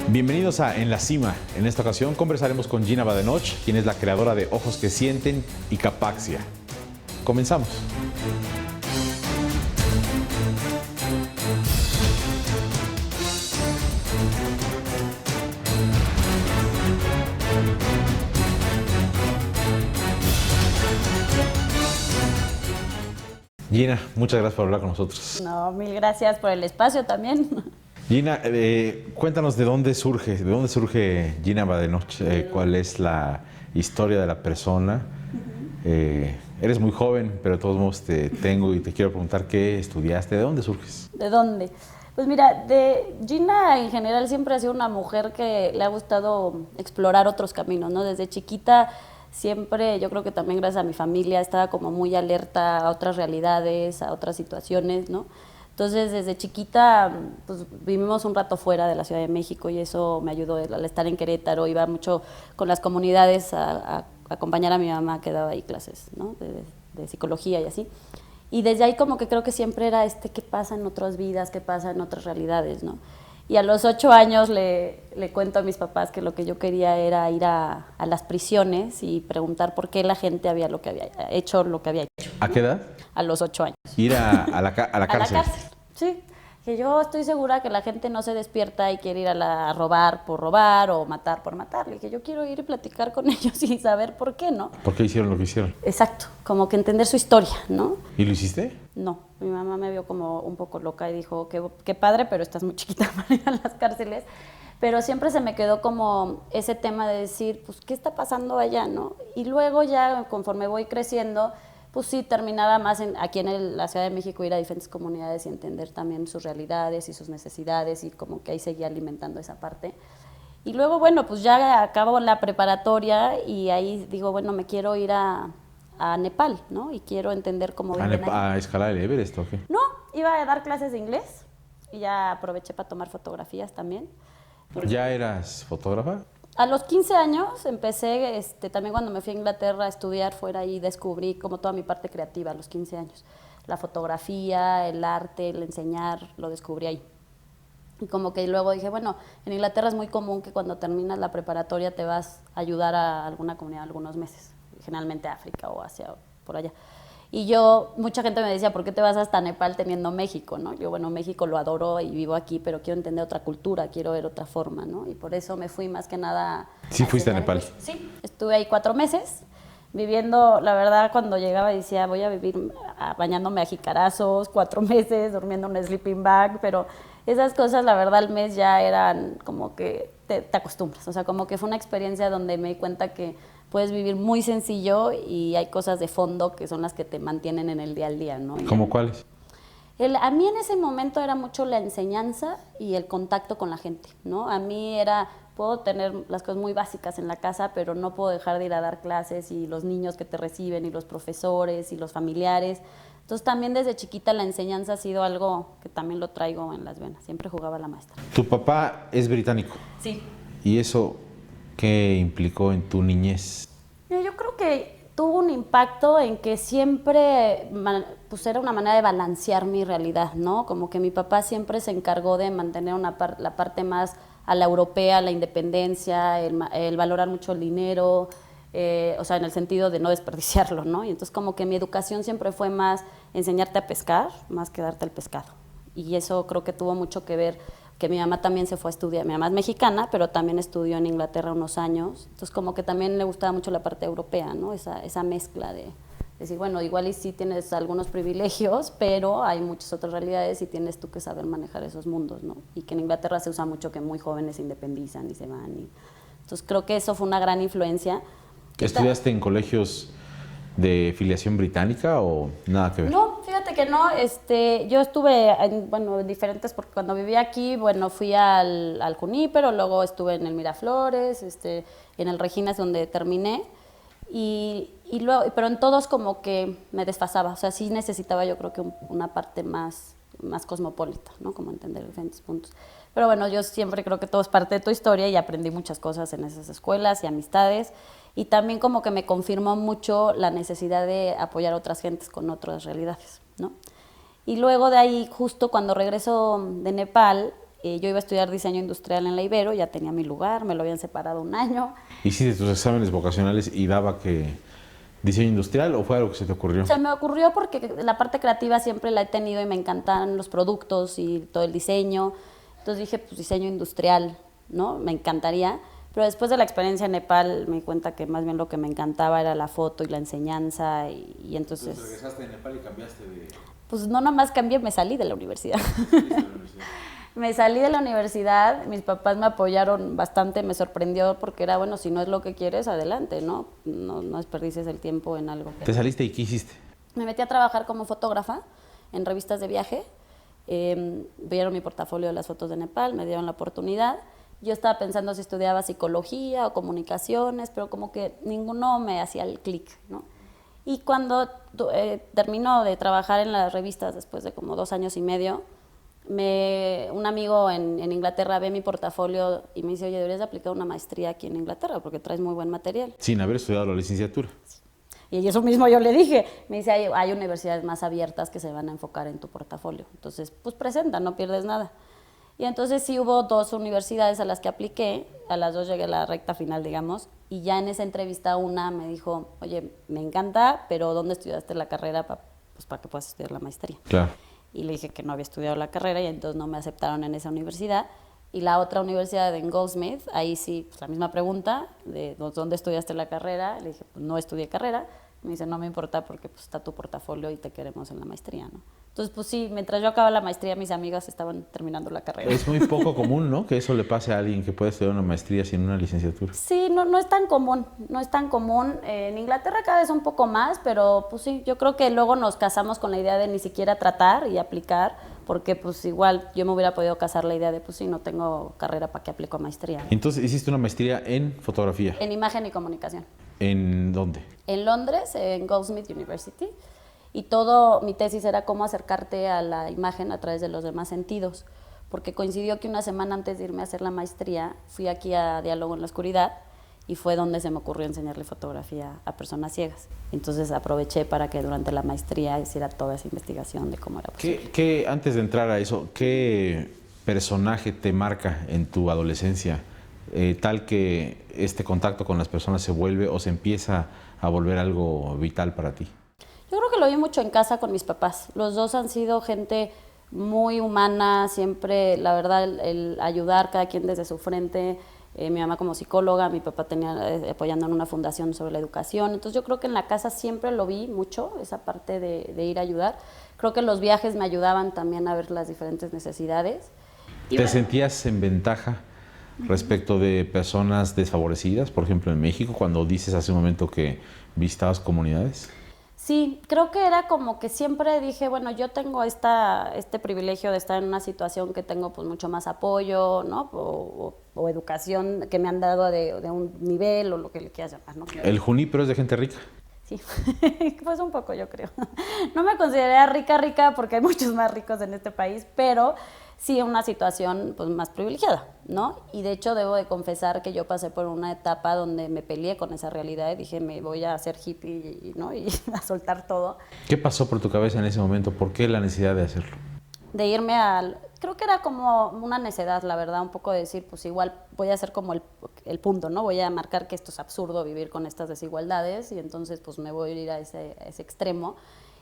Bienvenidos a En la Cima. En esta ocasión conversaremos con Gina Badenoch, quien es la creadora de Ojos que Sienten y Capaxia. Comenzamos. Gina, muchas gracias por hablar con nosotros. No, mil gracias por el espacio también. Gina, cuéntanos de dónde surge Gina Badenoch, cuál es la historia de la persona. Eres muy joven, pero de todos modos te tengo y te quiero preguntar qué estudiaste, ¿de dónde surges? ¿De dónde? Pues mira, Gina en general siempre ha sido una mujer que le ha gustado explorar otros caminos, ¿no? Desde chiquita siempre, yo creo que también gracias a mi familia, estaba como muy alerta a otras realidades, a otras situaciones, ¿no? Entonces, desde chiquita, pues vivimos un rato fuera de la Ciudad de México y eso me ayudó al estar en Querétaro. Iba mucho con las comunidades a acompañar a mi mamá que daba ahí clases, ¿no? de psicología y así. Y desde ahí como que creo que siempre era qué pasa en otras vidas, qué pasa en otras realidades, ¿no? Y a los 8 años le cuento a mis papás que lo que yo quería era ir a las prisiones y preguntar por qué la gente había hecho lo que había hecho, ¿no? ¿A qué edad? A los 8 años. Ir a la cárcel. A la cárcel, sí. Que yo estoy segura que la gente no se despierta y quiere ir a robar por robar o matar por matar. Le dije, yo quiero ir y platicar con ellos y saber por qué, ¿no? ¿Por qué hicieron lo que hicieron? Exacto, como que entender su historia, ¿no? ¿Y lo hiciste? No, mi mamá me vio como un poco loca y dijo, qué padre, pero estás muy chiquita para ir a las cárceles. Pero siempre se me quedó como ese tema de decir, pues, ¿qué está pasando allá, no? Y luego ya, conforme voy creciendo, pues sí, terminaba más aquí en la Ciudad de México, ir a diferentes comunidades y entender también sus realidades y sus necesidades y como que ahí seguía alimentando esa parte. Y luego, bueno, pues ya acabo la preparatoria y ahí digo, bueno, me quiero ir a Nepal, ¿no? Y quiero entender cómo viven ¿A escalar el Everest o qué? No, iba a dar clases de inglés y ya aproveché para tomar fotografías también. ¿Ya eras fotógrafa? A los 15 años empecé, también cuando me fui a Inglaterra a estudiar fuera y descubrí como toda mi parte creativa a los 15 años. La fotografía, el arte, el enseñar, lo descubrí ahí. Y como que luego dije, bueno, en Inglaterra es muy común que cuando terminas la preparatoria te vas a ayudar a alguna comunidad algunos meses, generalmente a África o hacia por allá. Y mucha gente me decía, ¿por qué te vas hasta Nepal teniendo México, no? Yo, bueno, México lo adoro y vivo aquí, pero quiero entender otra cultura, quiero ver otra forma, ¿no? Y por eso me fui más que nada. ¿Sí fuiste a Nepal? Sí, estuve ahí 4 meses, viviendo, la verdad, cuando llegaba decía, voy a vivir bañándome a jicarazos, 4 meses, durmiendo en un sleeping bag, pero esas cosas, la verdad, al mes ya eran como que te acostumbras. O sea, como que fue una experiencia donde me di cuenta que puedes vivir muy sencillo y hay cosas de fondo que son las que te mantienen en el día al día, ¿no? ¿Cómo cuáles? A mí en ese momento era mucho la enseñanza y el contacto con la gente, ¿no? A mí puedo tener las cosas muy básicas en la casa, pero no puedo dejar de ir a dar clases y los niños que te reciben y los profesores y los familiares. Entonces también desde chiquita la enseñanza ha sido algo que también lo traigo en las venas, siempre jugaba la maestra. ¿Tu papá es británico? Sí. ¿Y eso qué implicó en tu niñez? Yo creo que tuvo un impacto en que siempre pues era una manera de balancear mi realidad, ¿no? Como que mi papá siempre se encargó de mantener la parte más a la europea, la independencia, el valorar mucho el dinero, o sea, en el sentido de no desperdiciarlo, ¿no? Y entonces como que mi educación siempre fue más enseñarte a pescar, más que darte el pescado. Y eso creo que tuvo mucho que ver, que mi mamá también se fue a estudiar, mi mamá es mexicana, pero también estudió en Inglaterra unos años, entonces como que también le gustaba mucho la parte europea, ¿no? Esa mezcla de decir, bueno, igual y sí tienes algunos privilegios, pero hay muchas otras realidades y tienes tú que saber manejar esos mundos, ¿no? Y que en Inglaterra se usa mucho que muy jóvenes se independizan y se van. Entonces creo que eso fue una gran influencia. ¿Estudiaste en colegios de filiación británica o nada que ver? No, fíjate que no. Yo estuve en diferentes, porque cuando vivía aquí, bueno, fui al Junípero, luego estuve en el Miraflores, en el Regina es donde terminé. Pero en todos como que me desfasaba, o sea, sí necesitaba yo creo que una parte más cosmopolita, ¿no? Como entender diferentes puntos. Pero bueno, yo siempre creo que todo es parte de tu historia y aprendí muchas cosas en esas escuelas y amistades. Y también como que me confirmó mucho la necesidad de apoyar a otras gentes con otras realidades, ¿no? Y luego de ahí, justo cuando regreso de Nepal, Yo iba a estudiar diseño industrial en la Ibero, ya tenía mi lugar, me lo habían separado un año. ¿Hiciste tus exámenes vocacionales y daba que diseño industrial o fue algo que se te ocurrió? Se me ocurrió porque la parte creativa siempre la he tenido y me encantan los productos y todo el diseño. Entonces dije, pues diseño industrial, ¿no? Me encantaría. Pero después de la experiencia en Nepal me di cuenta que más bien lo que me encantaba era la foto y la enseñanza y entonces... Regresaste de Nepal y cambiaste de... Pues no nomás cambié, me salí de la universidad. Me salí de la universidad, mis papás me apoyaron bastante, me sorprendió porque era, bueno, si no es lo que quieres, adelante, ¿no? No desperdicies el tiempo en algo. ¿Te saliste y qué hiciste? Me metí a trabajar como fotógrafa en revistas de viaje, vieron mi portafolio de las fotos de Nepal, me dieron la oportunidad. Yo estaba pensando si estudiaba psicología o comunicaciones, pero como que ninguno me hacía el clic, ¿no? Y cuando termino de trabajar en las revistas, después de como 2 años y medio, un amigo en Inglaterra ve mi portafolio y me dice, oye, deberías de aplicar una maestría aquí en Inglaterra porque traes muy buen material. Sin haber estudiado la licenciatura. Y eso mismo yo le dije. Me dice, hay universidades más abiertas que se van a enfocar en tu portafolio. Entonces, pues presenta, no pierdes nada. Y entonces sí hubo 2 universidades a las que apliqué, a las 2 llegué a la recta final, digamos, y ya en esa entrevista una me dijo, oye, me encanta, pero ¿dónde estudiaste la carrera para que puedas estudiar la maestría? Claro. Y le dije que no había estudiado la carrera y entonces no me aceptaron en esa universidad. Y la otra universidad en Goldsmith, ahí sí, pues la misma pregunta, de ¿dónde estudiaste la carrera? Le dije, pues no estudié carrera. Me dice, no me importa porque pues, está tu portafolio y te queremos en la maestría, ¿no? Entonces, pues sí, mientras yo acababa la maestría, mis amigas estaban terminando la carrera. Es muy poco común, ¿no? Que eso le pase a alguien que puede estudiar una maestría sin una licenciatura. Sí, no es tan común, no es tan común. En Inglaterra cada vez un poco más, pero pues sí, yo creo que luego nos casamos con la idea de ni siquiera tratar y aplicar, porque pues igual yo me hubiera podido casar la idea de pues sí, no tengo carrera, ¿para qué aplico a maestría? Entonces, hiciste una maestría en fotografía. En imagen y comunicación. ¿En dónde? En Londres, en Goldsmith University. Y todo mi tesis era cómo acercarte a la imagen a través de los demás sentidos, porque coincidió que una semana antes de irme a hacer la maestría fui aquí a Diálogo en la Oscuridad y fue donde se me ocurrió enseñarle fotografía a personas ciegas. Entonces aproveché para que durante la maestría hiciera toda esa investigación de cómo era posible. Antes de entrar a eso, ¿qué personaje te marca en tu adolescencia tal que este contacto con las personas se vuelve o se empieza a volver algo vital para ti? Yo creo que lo vi mucho en casa con mis papás. Los dos han sido gente muy humana, siempre, la verdad, el ayudar cada quien desde su frente. Mi mamá como psicóloga, mi papá tenía apoyando en una fundación sobre la educación. Entonces yo creo que en la casa siempre lo vi mucho, esa parte de ir a ayudar. Creo que los viajes me ayudaban también a ver las diferentes necesidades. ¿Te sentías en ventaja respecto de personas desfavorecidas, por ejemplo en México, cuando dices hace un momento que visitabas comunidades? Sí, creo que era como que siempre dije, bueno, yo tengo este privilegio de estar en una situación que tengo pues mucho más apoyo, ¿no? O educación que me han dado de un nivel o lo que le quieras llamar, ¿no? ¿El Junípero es de gente rica? Sí, pues un poco yo creo. No me consideraría rica porque hay muchos más ricos en este país, pero sí una situación pues más privilegiada, ¿no? Y de hecho debo de confesar que yo pasé por una etapa donde me peleé con esa realidad y dije, me voy a hacer hippie, ¿no? Y a soltar todo. ¿Qué pasó por tu cabeza en ese momento? ¿Por qué la necesidad de hacerlo? De irme creo que era como una necedad, la verdad, un poco de decir, pues igual voy a hacer como el punto, ¿no? Voy a marcar que esto es absurdo vivir con estas desigualdades y entonces pues me voy a ir a ese extremo.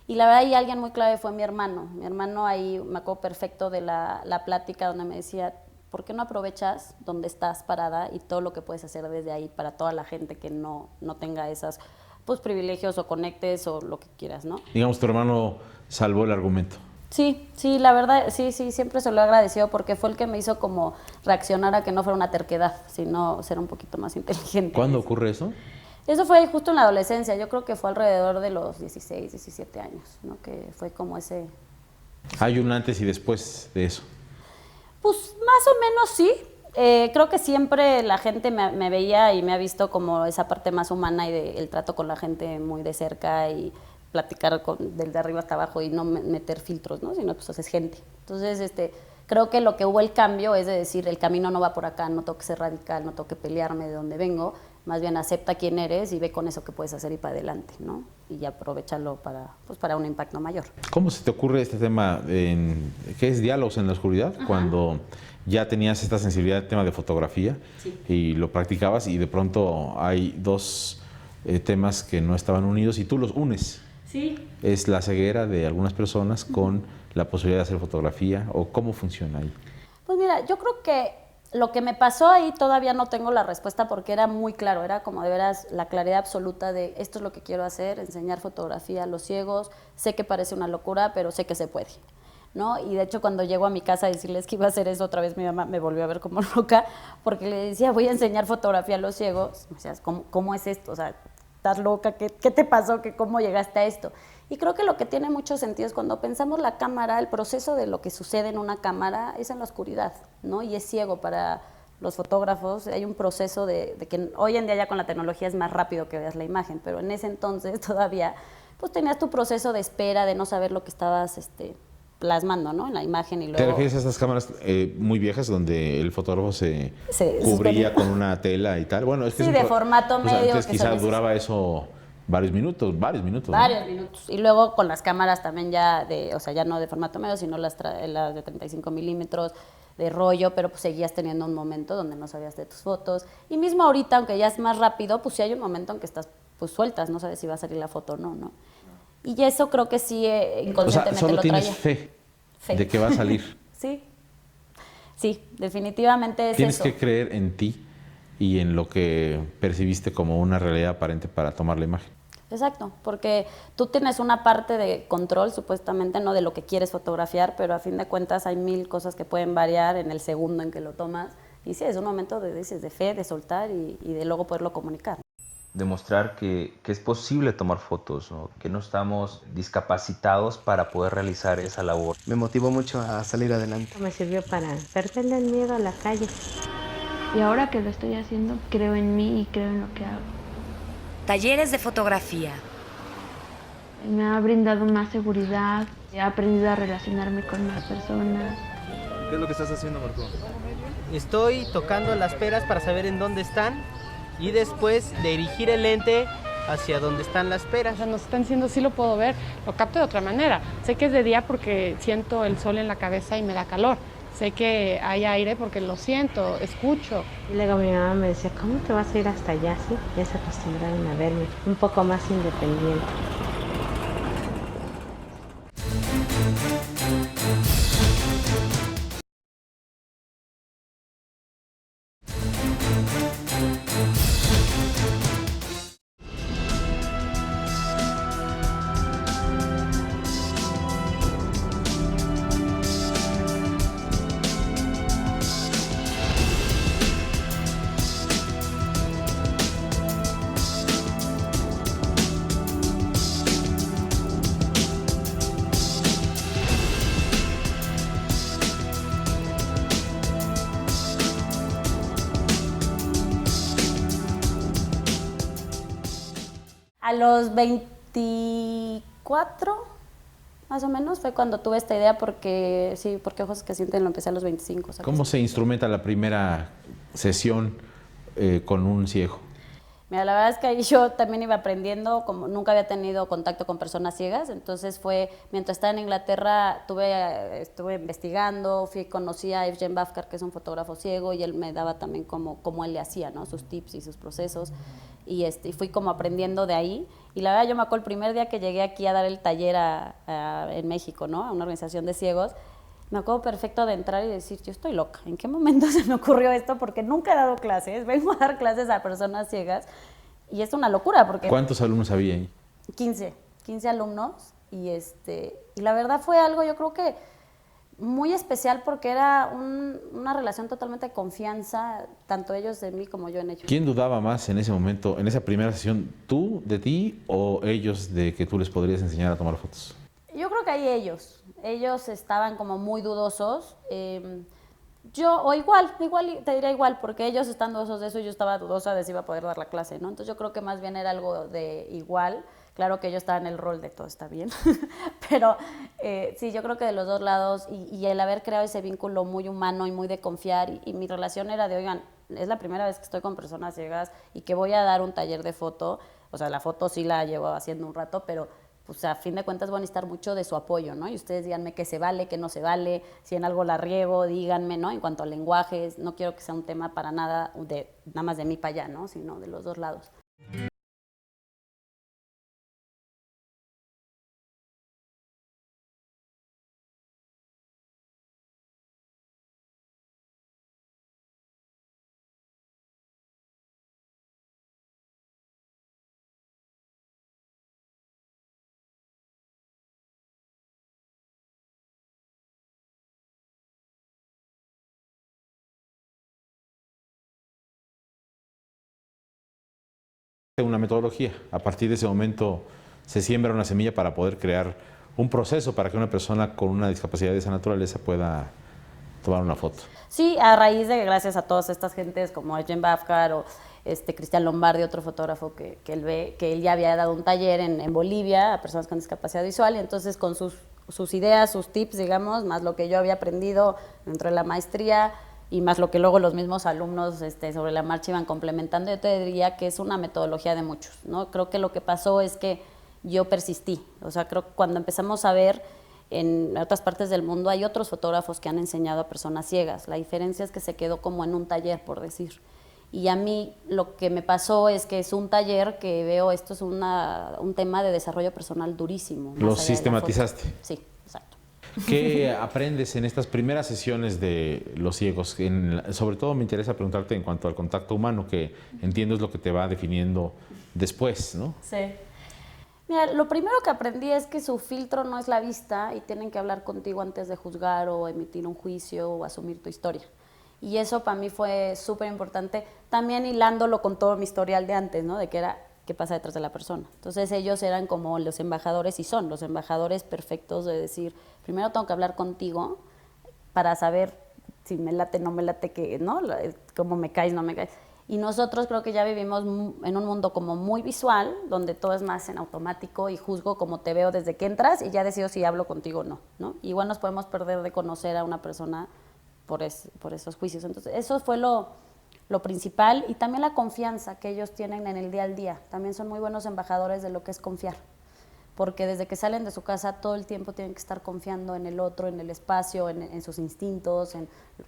Y la verdad ahí alguien muy clave fue mi hermano. Mi hermano ahí me acuerdo perfecto de la plática donde me decía, ¿por qué no aprovechas donde estás parada y todo lo que puedes hacer desde ahí para toda la gente que no tenga esos pues, privilegios o conectes o lo que quieras, ¿no? Digamos, tu hermano salvó el argumento. Sí, la verdad, sí, siempre se lo he agradecido porque fue el que me hizo como reaccionar a que no fuera una terquedad, sino ser un poquito más inteligente. ¿Cuándo ocurre eso? Eso fue justo en la adolescencia, yo creo que fue alrededor de los 16, 17 años, ¿no? Que fue como ese... ¿Hay un antes y después de eso? Pues más o menos sí. Creo que siempre la gente me veía y me ha visto como esa parte más humana y el trato con la gente muy de cerca y platicar del de arriba hasta abajo y no meter filtros, ¿no? Sino pues es gente. Entonces, creo que lo que hubo el cambio es de decir, el camino no va por acá, no tengo que ser radical, no tengo que pelearme de donde vengo, más bien acepta quién eres y ve con eso que puedes hacer y para adelante, ¿no? Y aprovechalo para un impacto mayor. ¿Cómo se te ocurre este tema, que es Diálogos en la Oscuridad, cuando ya tenías esta sensibilidad del tema de fotografía y lo practicabas y de pronto hay dos temas que no estaban unidos y tú los unes? Sí. Es la ceguera de algunas personas con la posibilidad de hacer fotografía, o cómo funciona ahí. Pues mira, yo creo que lo que me pasó ahí todavía no tengo la respuesta porque era muy claro, era como de veras la claridad absoluta de esto es lo que quiero hacer, enseñar fotografía a los ciegos, sé que parece una locura, pero sé que se puede, ¿no? Y de hecho cuando llego a mi casa a decirles que iba a hacer eso, otra vez mi mamá me volvió a ver como loca porque le decía, voy a enseñar fotografía a los ciegos, o sea, ¿cómo es esto? O sea, ¿estás loca? ¿Qué te pasó? ¿Cómo llegaste a esto? Y creo que lo que tiene mucho sentido es cuando pensamos la cámara, el proceso de lo que sucede en una cámara es en la oscuridad, ¿no? Y es ciego para los fotógrafos. Hay un proceso de que hoy en día ya con la tecnología es más rápido que veas la imagen, pero en ese entonces todavía pues tenías tu proceso de espera, de no saber lo que estabas plasmando, ¿no? En la imagen y luego... ¿Te refieres a estas cámaras muy viejas donde el fotógrafo se cubría suspendía con una tela y tal? Bueno, es que sí, de formato medio. Entonces quizás duraba eso varios minutos, ¿no? Varios minutos. Y luego con las cámaras también ya o sea, ya no de formato medio, sino las de 35 milímetros de rollo, pero pues seguías teniendo un momento donde no sabías de tus fotos. Y mismo ahorita, aunque ya es más rápido, pues sí hay un momento en que estás pues sueltas, no sabes si va a salir la foto o no, ¿no? Y eso creo que sí inconscientemente o sea, solo lo tienes traía. fe de que va a salir. Sí, definitivamente es Tienes eso. que creer en ti y en lo que percibiste como una realidad aparente para tomar la imagen. Exacto, porque tú tienes una parte de control, supuestamente, no de lo que quieres fotografiar, pero a fin de cuentas hay mil cosas que pueden variar en el segundo en que lo tomas. Y sí, es un momento de fe, de soltar y de luego poderlo comunicar. Demostrar que es posible tomar fotos, ¿no? Que no estamos discapacitados para poder realizar esa labor. Me motivó mucho a salir adelante. Me sirvió para perderle el miedo a la calle. Y ahora que lo estoy haciendo, creo en mí y creo en lo que hago. Talleres de fotografía. Me ha brindado más seguridad, he aprendido a relacionarme con más personas. ¿Qué es lo que estás haciendo, Marco? Estoy tocando las peras para saber en dónde están y después dirigir el lente hacia donde están las peras. O sea, nos están diciendo, sí lo puedo ver, lo capto de otra manera. Sé que es de día porque siento el sol en la cabeza y me da calor. Sé que hay aire porque lo siento, escucho. Y luego mi mamá me decía, ¿cómo te vas a ir hasta allá? Sí, ya se acostumbraron a verme un poco más independiente. A los 24, más o menos, fue cuando tuve esta idea porque Ojos que Sienten lo empecé a los 25. ¿Sabes? ¿Cómo se instrumenta la primera sesión con un ciego? Mira, la verdad es que ahí yo también iba aprendiendo, como nunca había tenido contacto con personas ciegas, entonces fue, mientras estaba en Inglaterra, estuve investigando, conocí a Evgen Bafkar, que es un fotógrafo ciego, y él me daba también cómo él le hacía, ¿no? Sus tips y sus procesos, y fui como aprendiendo de ahí, y la verdad yo me acuerdo el primer día que llegué aquí a dar el taller en México, ¿no? A una organización de ciegos, me acuerdo perfecto de entrar y decir, yo estoy loca, ¿en qué momento se me ocurrió esto? Porque nunca he dado clases, vengo a dar clases a personas ciegas y es una locura porque... ¿Cuántos alumnos había ahí? 15 alumnos y la verdad fue algo yo creo que muy especial porque era una relación totalmente de confianza, tanto ellos de mí como yo en ellos. ¿Quién dudaba más en ese momento, en esa primera sesión, tú de ti o ellos de que tú les podrías enseñar a tomar fotos? Yo creo que ahí ellos estaban como muy dudosos, o igual, te diría igual, porque ellos están dudosos de eso y yo estaba dudosa de si iba a poder dar la clase, ¿no? Entonces yo creo que más bien era algo de igual, claro que yo estaba en el rol de todo está bien, pero sí, yo creo que de los dos lados y el haber creado ese vínculo muy humano y muy de confiar y mi relación era de, oigan, es la primera vez que estoy con personas ciegas y que voy a dar un taller de foto. O sea, la foto sí la llevo haciendo un rato, pero pues a fin de cuentas van a necesitar mucho de su apoyo, ¿no? Y ustedes díganme qué se vale, qué no se vale, si en algo la riego, díganme, ¿no? En cuanto a lenguajes, no quiero que sea un tema para nada, nada más de mí para allá, ¿no? Sino de los dos lados. Una metodología. A partir de ese momento se siembra una semilla para poder crear un proceso para que una persona con una discapacidad de esa naturaleza pueda tomar una foto. Sí, a raíz de gracias a todas estas gentes como Jen Bafkar o Cristian Lombardi, otro fotógrafo que él ya había dado un taller en Bolivia a personas con discapacidad visual, y entonces con sus ideas, sus tips, digamos, más lo que yo había aprendido dentro de la maestría, y más lo que luego los mismos alumnos sobre la marcha iban complementando, yo te diría que es una metodología de muchos, ¿no? Creo que lo que pasó es que yo persistí, o sea, creo que cuando empezamos a ver en otras partes del mundo hay otros fotógrafos que han enseñado a personas ciegas, la diferencia es que se quedó como en un taller, por decir, y a mí lo que me pasó es que es un taller que veo, esto es un tema de desarrollo personal durísimo. ¿Lo sistematizaste? Sí, exacto. ¿Qué aprendes en estas primeras sesiones de los ciegos? Sobre todo me interesa preguntarte en cuanto al contacto humano, que entiendo es lo que te va definiendo después, ¿no? Sí. Mira, lo primero que aprendí es que su filtro no es la vista y tienen que hablar contigo antes de juzgar o emitir un juicio o asumir tu historia. Y eso para mí fue súper importante, también hilándolo con todo mi historial de antes, ¿no? De que era qué pasa detrás de la persona. Entonces ellos eran como los embajadores y son los embajadores perfectos de decir, primero tengo que hablar contigo para saber si me late, no me late, ¿no? Cómo me caes, no me caes. Y nosotros creo que ya vivimos en un mundo como muy visual, donde todo es más en automático y juzgo como te veo desde que entras y ya decido si hablo contigo o no, ¿no? Igual nos podemos perder de conocer a una persona por esos juicios. Entonces eso fue lo principal, y también la confianza que ellos tienen en el día al día. También son muy buenos embajadores de lo que es confiar, porque desde que salen de su casa todo el tiempo tienen que estar confiando en el otro, en el espacio, en sus instintos,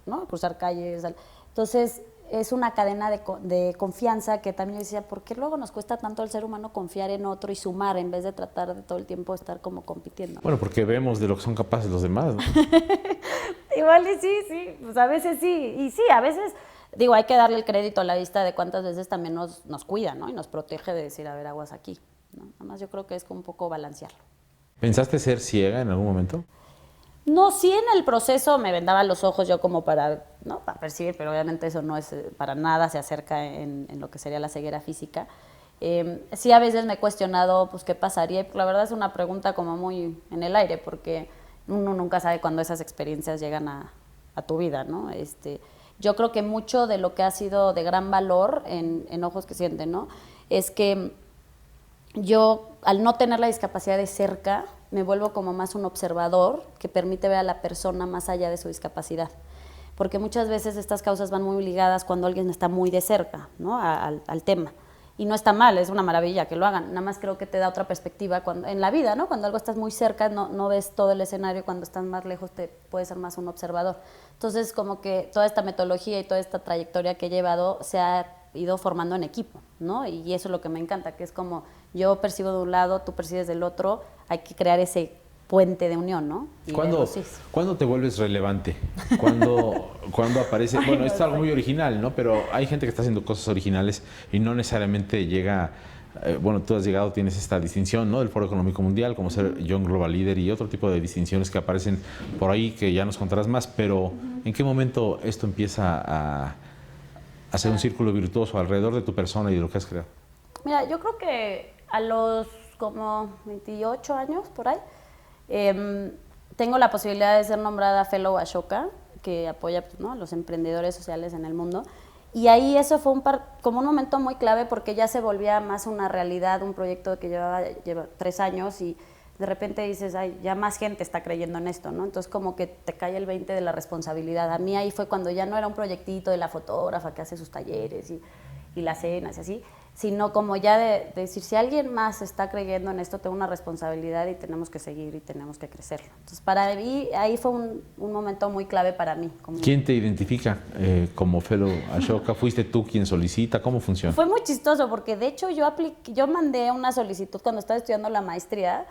¿no? Cruzar calles. Entonces es una cadena de confianza que también yo decía, ¿por qué luego nos cuesta tanto al ser humano confiar en otro y sumar en vez de tratar de todo el tiempo estar como compitiendo? Bueno, porque vemos de lo que son capaces los demás, ¿no? Igual y sí, pues a veces sí, y sí, a veces, digo, hay que darle el crédito a la vista de cuántas veces también nos cuida, ¿no? Y nos protege de decir, a ver, aguas aquí, ¿no? Nada más yo creo que es como un poco balancearlo. ¿Pensaste ser ciega en algún momento? No, sí en el proceso me vendaba los ojos yo como para percibir, pero obviamente eso no es para nada, se acerca en lo que sería la ceguera física. Sí a veces me he cuestionado, pues, qué pasaría, y la verdad es una pregunta como muy en el aire, porque uno nunca sabe cuándo esas experiencias llegan a tu vida, ¿no? Yo creo que mucho de lo que ha sido de gran valor en Ojos que Sienten, ¿no? Es que yo, al no tener la discapacidad de cerca, me vuelvo como más un observador que permite ver a la persona más allá de su discapacidad. Porque muchas veces estas causas van muy ligadas cuando alguien está muy de cerca, ¿no? al tema. Y no está mal, es una maravilla que lo hagan. Nada más creo que te da otra perspectiva en la vida, ¿no? Cuando algo estás muy cerca, no ves todo el escenario, cuando estás más lejos te puedes ser más un observador. Entonces, como que toda esta metodología y toda esta trayectoria que he llevado se ha ido formando en equipo, ¿no? Y eso es lo que me encanta, que es como yo percibo de un lado, tú percibes del otro, hay que crear ese puente de unión, ¿no? ¿Cuándo te vuelves relevante? ¿Cuándo aparece? Bueno, esto es algo muy original, ¿no? Pero hay gente que está haciendo cosas originales y no necesariamente llega... bueno, tú has llegado, tienes esta distinción, ¿no? Del Foro Económico Mundial, como ser Young Global Leader y otro tipo de distinciones que aparecen por ahí que ya nos contarás más, pero ¿en qué momento esto empieza a hacer un círculo virtuoso alrededor de tu persona y de lo que has creado? Mira, yo creo que a los como 28 años, por ahí, tengo la posibilidad de ser nombrada Fellow Ashoka, que apoya, pues, ¿no?, a los emprendedores sociales en el mundo. Y ahí eso fue como un momento muy clave, porque ya se volvía más una realidad, un proyecto que lleva 3 años, y de repente dices, ay, ya más gente está creyendo en esto, ¿no? Entonces como que te cae el 20 de la responsabilidad. A mí ahí fue cuando ya no era un proyectito de la fotógrafa que hace sus talleres y las cenas y así, sino como ya de decir, si alguien más está creyendo en esto, tengo una responsabilidad y tenemos que seguir y tenemos que crecerlo. Entonces, para mí, ahí fue un momento muy clave para mí. ¿Quién te identifica como Fellow Ashoka? ¿Fuiste tú quien solicita? ¿Cómo funciona? Fue muy chistoso porque, de hecho, yo mandé una solicitud cuando estaba estudiando la maestría.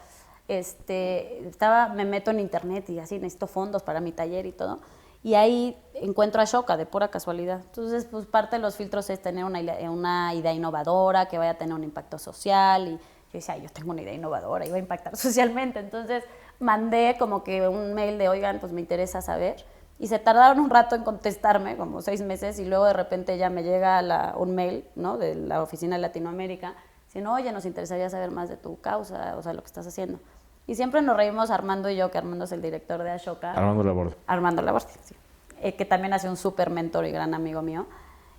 Me meto en internet y así necesito fondos para mi taller y todo. Y ahí encuentro a Ashoka de pura casualidad. Entonces, pues parte de los filtros es tener una idea innovadora, que vaya a tener un impacto social. Y yo decía, yo tengo una idea innovadora y va a impactar socialmente. Entonces, mandé como que un mail de, oigan, pues me interesa saber. Y se tardaron un rato en contestarme, como 6 meses, y luego de repente ya me llega un mail, ¿no?, de la oficina de Latinoamérica, diciendo, oye, nos interesaría saber más de tu causa, o sea, lo que estás haciendo. Y siempre nos reímos Armando y yo, que Armando es el director de Ashoka. Armando Laborde. Armando Laborde, sí. Que también ha sido un súper mentor y gran amigo mío,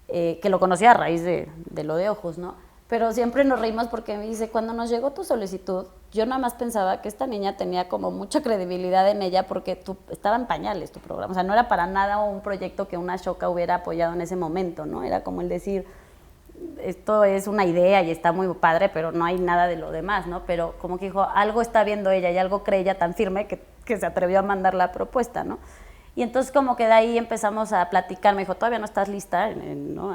que lo conocí a raíz de lo de Ojos, ¿no? Pero siempre nos reímos porque me dice, cuando nos llegó tu solicitud, yo nada más pensaba que esta niña tenía como mucha credibilidad en ella porque estaba en pañales tu programa. O sea, no era para nada un proyecto que una Ashoka hubiera apoyado en ese momento, ¿no? Era como el decir, esto es una idea y está muy padre, pero no hay nada de lo demás, ¿no? Pero como que dijo, algo está viendo ella y algo cree ella tan firme que se atrevió a mandar la propuesta, ¿no? Y entonces como que de ahí empezamos a platicar. Me dijo, todavía no estás lista, ¿no?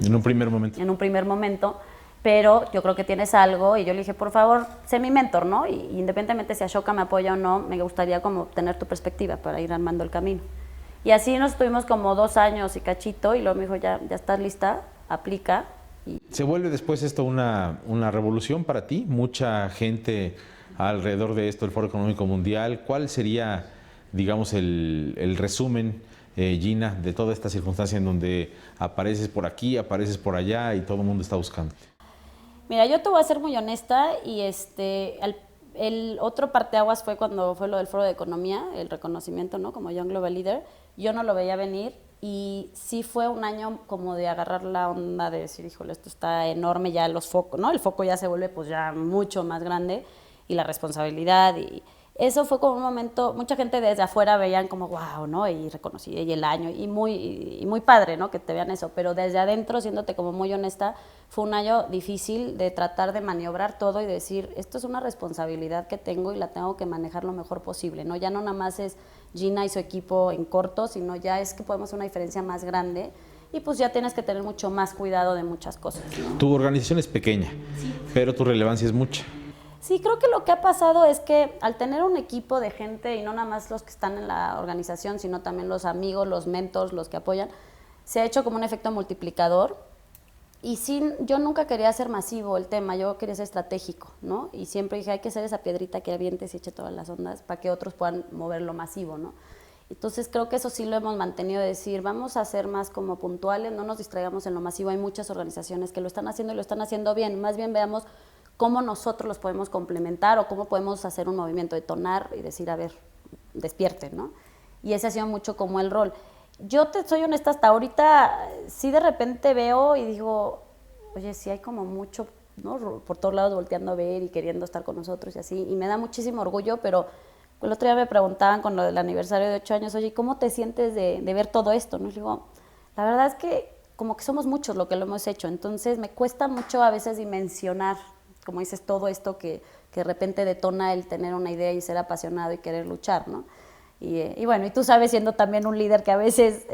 En un primer momento. En un primer momento, pero yo creo que tienes algo. Y yo le dije, por favor, sé mi mentor, ¿no? Y independientemente si Ashoka me apoya o no, me gustaría como tener tu perspectiva para ir armando el camino. Y así nos estuvimos como 2 años y cachito, y luego me dijo, ya estás lista, aplica. ¿Se vuelve después esto una revolución para ti? Mucha gente alrededor de esto, el Foro Económico Mundial. ¿Cuál sería, digamos, el resumen, Gina, de toda esta circunstancia en donde apareces por aquí, apareces por allá y todo el mundo está buscando? Mira, yo te voy a ser muy honesta, y el otro parteaguas fue cuando fue lo del Foro de Economía, el reconocimiento, ¿no?, como Young Global Leader. Yo no lo veía venir, y sí fue un año como de agarrar la onda de decir, híjole, esto está enorme, ya los focos, ¿no? El foco ya se vuelve pues ya mucho más grande, y la responsabilidad, y eso fue como un momento, mucha gente desde afuera veían como wow, ¿no? Y reconocí, y el año, y muy padre, ¿no?, que te vean eso, pero desde adentro, siéndote como muy honesta, fue un año difícil de tratar de maniobrar todo y decir, esto es una responsabilidad que tengo y la tengo que manejar lo mejor posible, ¿no? Ya no nada más es Gina y su equipo en corto, sino ya es que podemos hacer una diferencia más grande, y pues ya tienes que tener mucho más cuidado de muchas cosas, ¿no? Tu organización es pequeña, sí, pero tu relevancia es mucha. Sí, creo que lo que ha pasado es que al tener un equipo de gente, y no nada más los que están en la organización, sino también los amigos, los mentors, los que apoyan, se ha hecho como un efecto multiplicador. Y yo nunca quería ser masivo el tema, yo quería ser estratégico, ¿no? Y siempre dije, hay que ser esa piedrita que aviente y se eche todas las ondas para que otros puedan mover lo masivo, ¿no? Entonces creo que eso sí lo hemos mantenido, de decir, vamos a ser más como puntuales, no nos distraigamos en lo masivo. Hay muchas organizaciones que lo están haciendo y lo están haciendo bien, más bien veamos cómo nosotros los podemos complementar o cómo podemos hacer un movimiento, detonar y decir, a ver, despierten, ¿no? Y ese ha sido mucho como el rol. Yo te soy honesta, hasta ahorita sí de repente veo y digo, oye, sí hay como mucho, ¿no?, por todos lados volteando a ver y queriendo estar con nosotros y así, y me da muchísimo orgullo, pero el otro día me preguntaban con lo del aniversario de 8 años, oye, ¿cómo te sientes de ver todo esto? ¿No? Y digo, la verdad es que como que somos muchos lo que lo hemos hecho, entonces me cuesta mucho a veces dimensionar, como dices, todo esto que de repente detona el tener una idea y ser apasionado y querer luchar, ¿no? Y bueno, y tú sabes, siendo también un líder, que a veces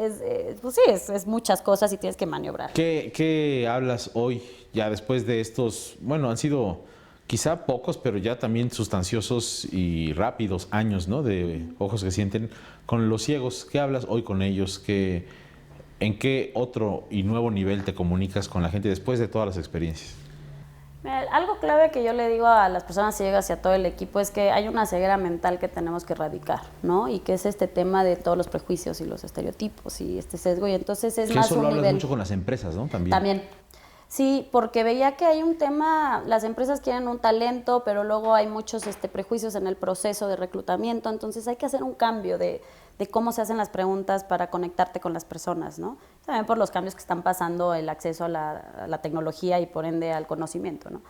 pues sí, es muchas cosas y tienes que maniobrar. ¿Qué hablas hoy, ya después de estos, bueno, han sido quizá pocos, pero ya también sustanciosos y rápidos años, ¿no?, de Ojos que Sienten, con los ciegos? ¿Qué hablas hoy con ellos? ¿En qué otro y nuevo nivel te comunicas con la gente después de todas las experiencias? Algo clave que yo le digo a las personas ciegas y a todo el equipo es que hay una ceguera mental que tenemos que erradicar, ¿no? Y que es este tema de todos los prejuicios y los estereotipos y este sesgo, y entonces es más un nivel. Que eso lo hablas mucho con las empresas, ¿no? También. Sí, porque veía que hay un tema, las empresas quieren un talento, pero luego hay muchos prejuicios en el proceso de reclutamiento, entonces hay que hacer un cambio de cómo se hacen las preguntas para conectarte con las personas, ¿no? También por los cambios que están pasando, el acceso a la tecnología y por ende al conocimiento, ¿no?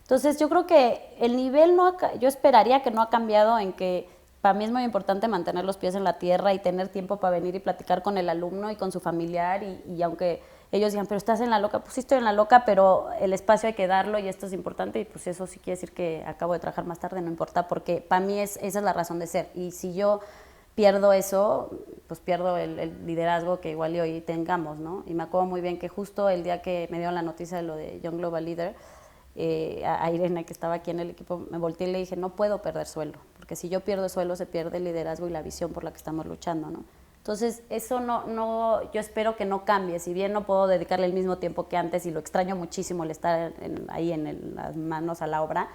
Entonces yo creo que el nivel yo esperaría que no ha cambiado en que para mí es muy importante mantener los pies en la tierra y tener tiempo para venir y platicar con el alumno y con su familiar y aunque ellos digan, pero estás en la loca, pues sí estoy en la loca, pero el espacio hay que darlo y esto es importante y pues eso sí quiere decir que acabo de trabajar más tarde, no importa, porque para mí esa es la razón de ser y si yo pierdo eso, pues pierdo el liderazgo que igual y hoy tengamos, ¿no? Y me acuerdo muy bien que justo el día que me dieron la noticia de lo de Young Global Leader, a Irene, que estaba aquí en el equipo, me volteé y le dije, no puedo perder suelo, porque si yo pierdo suelo se pierde el liderazgo y la visión por la que estamos luchando, ¿no? Entonces, eso yo espero que no cambie, si bien no puedo dedicarle el mismo tiempo que antes y lo extraño muchísimo el estar ahí en las manos a la obra,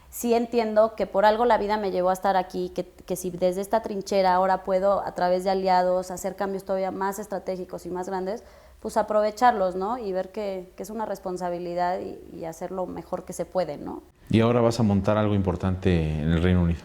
sí entiendo que por algo la vida me llevó a estar aquí, que si desde esta trinchera ahora puedo, a través de aliados, hacer cambios todavía más estratégicos y más grandes, pues aprovecharlos, ¿no? Y ver que es una responsabilidad y hacer lo mejor que se puede, ¿no? Y ahora vas a montar algo importante en el Reino Unido.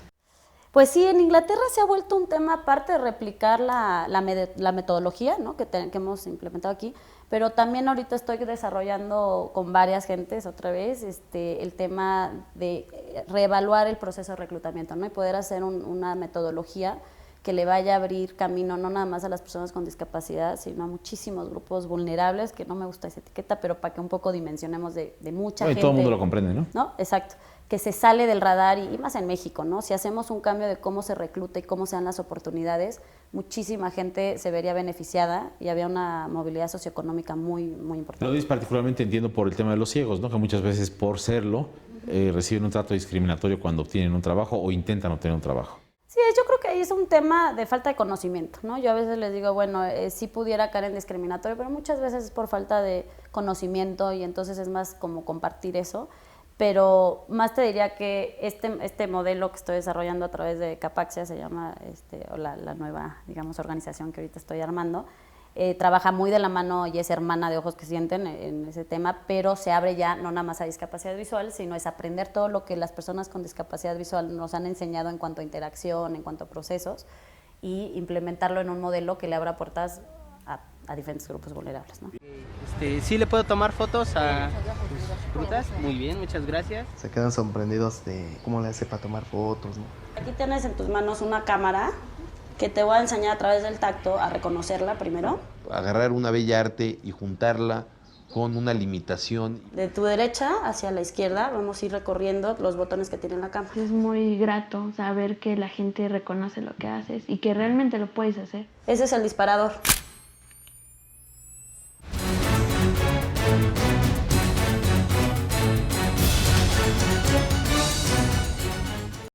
Pues sí, en Inglaterra se ha vuelto un tema aparte de replicar la metodología, ¿no? que hemos implementado aquí, pero también ahorita estoy desarrollando con varias gentes otra vez el tema de reevaluar el proceso de reclutamiento, ¿no? Y poder hacer una metodología que le vaya a abrir camino no nada más a las personas con discapacidad, sino a muchísimos grupos vulnerables, que no me gusta esa etiqueta, pero para que un poco dimensionemos de mucha gente. Y todo el mundo lo comprende, ¿no? ¿No? Exacto. Que se sale del radar y más en México, ¿no? Si hacemos un cambio de cómo se recluta y cómo se dan las oportunidades, muchísima gente se vería beneficiada y había una movilidad socioeconómica muy, muy importante. Lo dices particularmente, entiendo, por el tema de los ciegos, ¿no? Que muchas veces por serlo reciben un trato discriminatorio cuando obtienen un trabajo o intentan obtener un trabajo. Sí, yo creo que ahí es un tema de falta de conocimiento, ¿no? Yo a veces les digo, bueno, sí pudiera caer en discriminatorio, pero muchas veces es por falta de conocimiento y entonces es más como compartir eso. Pero más te diría que este modelo que estoy desarrollando a través de Capaxia, se llama la nueva, digamos, organización que ahorita estoy armando, trabaja muy de la mano y es hermana de Ojos que Sienten en ese tema, pero se abre ya no nada más a discapacidad visual, sino es aprender todo lo que las personas con discapacidad visual nos han enseñado en cuanto a interacción, en cuanto a procesos, y implementarlo en un modelo que le abra puertas a diferentes grupos vulnerables, ¿no? ¿Sí le puedo tomar fotos a tus frutas? Muy bien, muchas gracias. Se quedan sorprendidos de cómo le hace para tomar fotos, ¿no? Aquí tienes en tus manos una cámara que te voy a enseñar a través del tacto a reconocerla primero. Agarrar una bella arte y juntarla con una limitación. De tu derecha hacia la izquierda vamos a ir recorriendo los botones que tiene la cámara. Es muy grato saber que la gente reconoce lo que haces y que realmente lo puedes hacer. Ese es el disparador.